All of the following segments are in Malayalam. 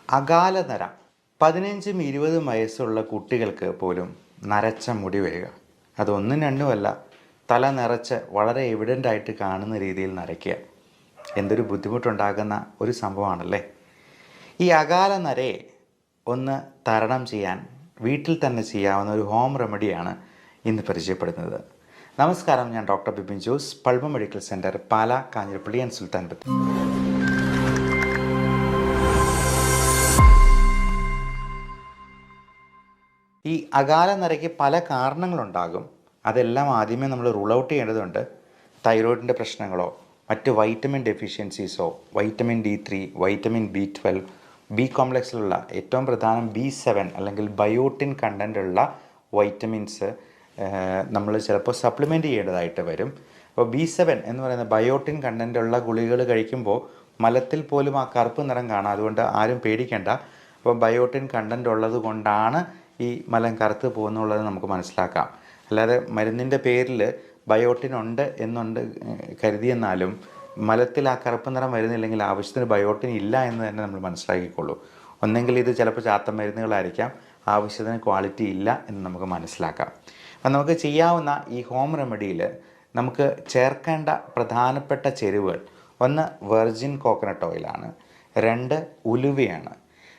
അകാലനര 15-20 വയസ്സുള്ള കുട്ടികൾക്ക് പോലും നരച്ച മുടി വരിക. അതൊന്നും രണ്ടുമല്ല, തല നിറച്ച് വളരെ എവിഡൻ്റ് ആയിട്ട് കാണുന്ന രീതിയിൽ നരയ്ക്കുക. എന്തൊരു ബുദ്ധിമുട്ടുണ്ടാകുന്ന ഒരു സംഭവമാണല്ലേ. ഈ അകാലനരയെ ഒന്ന് തരണം ചെയ്യാൻ വീട്ടിൽ തന്നെ ചെയ്യാവുന്ന ഒരു ഹോം റെമഡിയാണ് ഇന്ന് പരിചയപ്പെടുന്നത്. നമസ്കാരം, ഞാൻ doctor Bipin Jose, Pulma medical centre, Pala, Kanjirappally and Sultan Bathery. ഈ അകാലനരയ്ക്ക് പല കാരണങ്ങളുണ്ടാകും. അതെല്ലാം ആദ്യമേ നമ്മൾ റൂൾ ഔട്ട് ചെയ്യേണ്ടതുണ്ട്. തൈറോയിഡിൻ്റെ പ്രശ്നങ്ങളോ മറ്റ് വൈറ്റമിൻ ഡെഫിഷ്യൻസീസോ, vitamin D3, vitamin B12, B കോംപ്ലക്സിലുള്ള ഏറ്റവും പ്രധാനം B7 അല്ലെങ്കിൽ ബയോട്ടിൻ കണ്ടൻ്റുള്ള വൈറ്റമിൻസ് നമ്മൾ ചിലപ്പോൾ സപ്ലിമെൻ്റ് ചെയ്യേണ്ടതായിട്ട് വരും. അപ്പോൾ B7 എന്ന് പറയുന്ന ബയോട്ടിൻ കണ്ടൻ്റുള്ള ഗുളികകൾ കഴിക്കുമ്പോൾ മലത്തിൽ പോലും ആ കറുപ്പ് നിറം കാണാം. അതുകൊണ്ട് ആരും പേടിക്കേണ്ട. അപ്പോൾ ബയോട്ടിൻ കണ്ടൻ്റ് ഉള്ളത് കൊണ്ടാണ് ഈ മലം കറുത്ത് പോകുന്നുള്ളത് നമുക്ക് മനസ്സിലാക്കാം. അല്ലാതെ മരുന്നിൻ്റെ പേരിൽ ബയോട്ടിൻ ഉണ്ട് എന്നുണ്ട് കരുതിയെന്നാലും മലത്തിൽ ആ കറുപ്പ് നിറം വരുന്നില്ലെങ്കിൽ ആവശ്യത്തിന് ബയോട്ടിൻ ഇല്ല എന്ന് തന്നെ നമ്മൾ മനസ്സിലാക്കിക്കൊള്ളൂ. ഒന്നെങ്കിൽ ഇത് ചിലപ്പോൾ ചാത്ത മരുന്നുകളായിരിക്കാം, ആവശ്യത്തിന് ക്വാളിറ്റി ഇല്ല എന്ന് നമുക്ക് മനസ്സിലാക്കാം. അപ്പം നമുക്ക് ചെയ്യാവുന്ന ഈ ഹോം റെമഡിയിൽ നമുക്ക് ചേർക്കേണ്ട പ്രധാനപ്പെട്ട ചേരുവകൾ: 1 വെർജിൻ കോക്കനട്ട് ഓയിലാണ്, 2 ഉലുവയാണ്.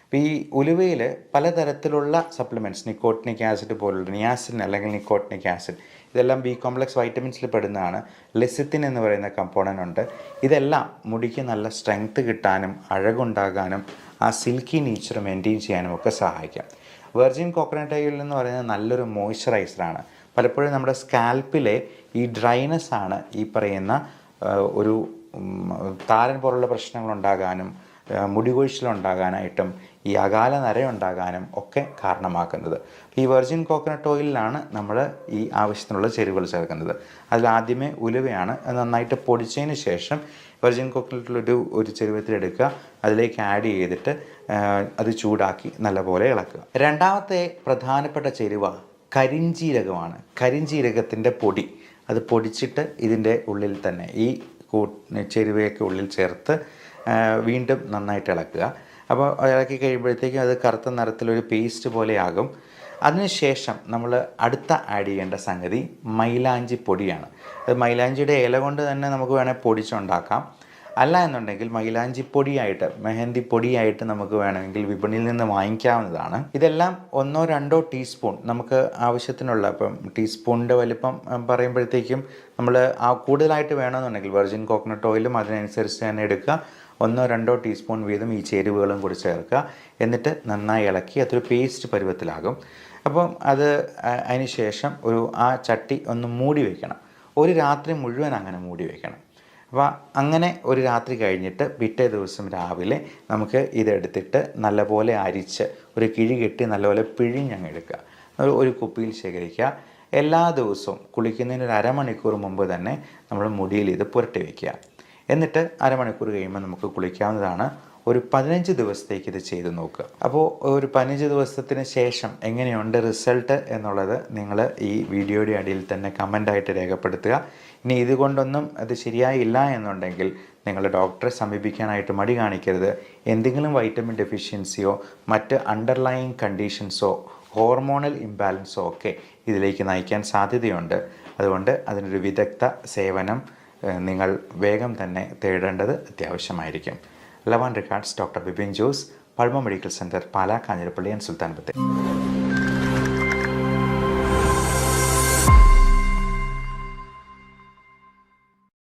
അപ്പോൾ ഈ ഉലുവയിൽ പലതരത്തിലുള്ള സപ്ലിമെൻറ്റ്സ്, നിക്കോട്ടിനിക് ആസിഡ് പോലുള്ള നിയാസിൻ അല്ലെങ്കിൽ നിക്കോട്ടിനിക് ആസിഡ്, ഇതെല്ലാം ബി കോംപ്ലക്സ് വൈറ്റമിൻസിൽ പെടുന്നതാണ്. ലെസിത്തിൻ എന്ന് പറയുന്ന കമ്പോണൻ്റ് ഉണ്ട്. ഇതെല്ലാം മുടിക്ക് നല്ല സ്ട്രെങ്ത് കിട്ടാനും അഴകുണ്ടാകാനും ആ സിൽക്കി നേച്ചർ മെയിൻറ്റെയിൻ ചെയ്യാനും ഒക്കെ സഹായിക്കാം. വെർജിൻ കോക്കനട്ട് ഓയിൽ എന്ന് പറയുന്നത് നല്ലൊരു മോയ്സ്ചറൈസറാണ്. പലപ്പോഴും നമ്മുടെ സ്കാൽപ്പിലെ ഈ ഡ്രൈനെസ് ആണ് ഈ പറയുന്ന ഒരു താരൻ പോലുള്ള പ്രശ്നങ്ങളുണ്ടാകാനും മുടികൊഴിച്ചിലുണ്ടാകാനായിട്ടും ഈ അകാല നരയുണ്ടാകാനും ഒക്കെ കാരണമാക്കുന്നത്. ഈ വെർജിൻ കോക്കനട്ട് ഓയിലിലാണ് നമ്മൾ ഈ ആവശ്യത്തിനുള്ള ചേരുവകൾ ചേർക്കുന്നത്. അതിലാദ്യമേ ഉലുവയാണ്. അത് നന്നായിട്ട് പൊടിച്ചതിന് ശേഷം വെർജിൻ കോക്കനട്ടിലൊരു ചെരുവത്തിലെടുക്കുക, അതിലേക്ക് ആഡ് ചെയ്തിട്ട് അത് ചൂടാക്കി നല്ലപോലെ ഇളക്കുക. രണ്ടാമത്തെ പ്രധാനപ്പെട്ട ചേരുവ കരിഞ്ജീരകമാണ്. കരിഞ്ജീരകത്തിൻ്റെ പൊടി, അത് പൊടിച്ചിട്ട് ഇതിൻ്റെ ഉള്ളിൽ തന്നെ ഈ ചേരുവയൊക്കെ ഉള്ളിൽ ചേർത്ത് വീണ്ടും നന്നായിട്ട് ഇളക്കുക. അപ്പോൾ ഇളക്കി കഴിയുമ്പോഴത്തേക്കും അത് കറുത്ത നിറത്തിലൊരു പേസ്റ്റ് പോലെയാകും. അതിനുശേഷം നമ്മൾ അടുത്ത ആഡ് ചെയ്യേണ്ട സംഗതി മൈലാഞ്ചി പൊടിയാണ്. അത് മൈലാഞ്ചിയുടെ ഇല കൊണ്ട് തന്നെ നമുക്ക് വേണേൽ പൊടിച്ചുണ്ടാക്കാം. അല്ല എന്നുണ്ടെങ്കിൽ മൈലാഞ്ചി പൊടിയായിട്ട്, മെഹന്തി പൊടിയായിട്ട് നമുക്ക് വേണമെങ്കിൽ വിപണിയിൽ നിന്ന് വാങ്ങിക്കാവുന്നതാണ്. ഇതെല്ലാം 1-2 ടീസ്പൂൺ നമുക്ക് ആവശ്യത്തിനുള്ള, ഇപ്പം ടീസ്പൂണിൻ്റെ വലിപ്പം പറയുമ്പോഴത്തേക്കും നമ്മൾ ആ കൂടുതലായിട്ട് വേണമെന്നുണ്ടെങ്കിൽ വെർജിൻ കോക്കനട്ട് ഓയിലും അതിനനുസരിച്ച് തന്നെ എടുക്കുക. 1-2 ടീസ്പൂൺ വീതം ഈ ചേരുവകളും കൂടി ചേർക്കുക. എന്നിട്ട് നന്നായി ഇളക്കി അതൊരു പേസ്റ്റ് പരുവത്തിലാകും. അപ്പം അതിന് ശേഷം ആ ചട്ടി ഒന്ന് മൂടി വയ്ക്കണം. ഒരു രാത്രി മുഴുവൻ അങ്ങനെ മൂടി വയ്ക്കണം. അപ്പോൾ അങ്ങനെ ഒരു രാത്രി കഴിഞ്ഞിട്ട് പിറ്റേ ദിവസം രാവിലെ നമുക്ക് ഇതെടുത്തിട്ട് നല്ലപോലെ അരിച്ച് ഒരു കിഴി കെട്ടി നല്ലപോലെ പിഴിഞ്ഞങ്ങ് എടുക്കുക. ഒരു കുപ്പിയിൽ ശേഖരിക്കുക. എല്ലാ ദിവസവും കുളിക്കുന്നതിന് ഒരു അരമണിക്കൂർ മുമ്പ് തന്നെ നമ്മൾ മുടിയിൽ ഇത് പുരട്ടി വയ്ക്കുക. എന്നിട്ട് അരമണിക്കൂർ കഴിയുമ്പോൾ നമുക്ക് കുളിക്കാവുന്നതാണ്. ഒരു 15 ദിവസത്തേക്ക് ഇത് ചെയ്ത് നോക്കുക. അപ്പോൾ ഒരു 15 ദിവസത്തിന് ശേഷം എങ്ങനെയുണ്ട് റിസൾട്ട് എന്നുള്ളത് നിങ്ങൾ ഈ വീഡിയോയുടെ അടിയിൽ തന്നെ കമൻ്റായിട്ട് രേഖപ്പെടുത്തുക. ഇനി ഇതുകൊണ്ടൊന്നും അത് ശരിയായില്ല എന്നുണ്ടെങ്കിൽ നിങ്ങൾ ഡോക്ടറെ സമീപിക്കാനായിട്ട് മടി കാണിക്കരുത്. എന്തെങ്കിലും വൈറ്റമിൻ ഡെഫിഷ്യൻസിയോ മറ്റ് അണ്ടർലൈയിങ് കണ്ടീഷൻസോ ഹോർമോണൽ ഇംബാലൻസോ ഒക്കെ ഇതിലേക്ക് നയിക്കാൻ സാധ്യതയുണ്ട്. അതുകൊണ്ട് അതിനൊരു വിദഗ്ധ സേവനം നിങ്ങൾ വേഗം തന്നെ തേടേണ്ടത് അത്യാവശ്യമായിരിക്കും. Love and regards, doctor Bipin Jose, Pulma medical centre, Pala, Kanjirappally and Sultan Bathery.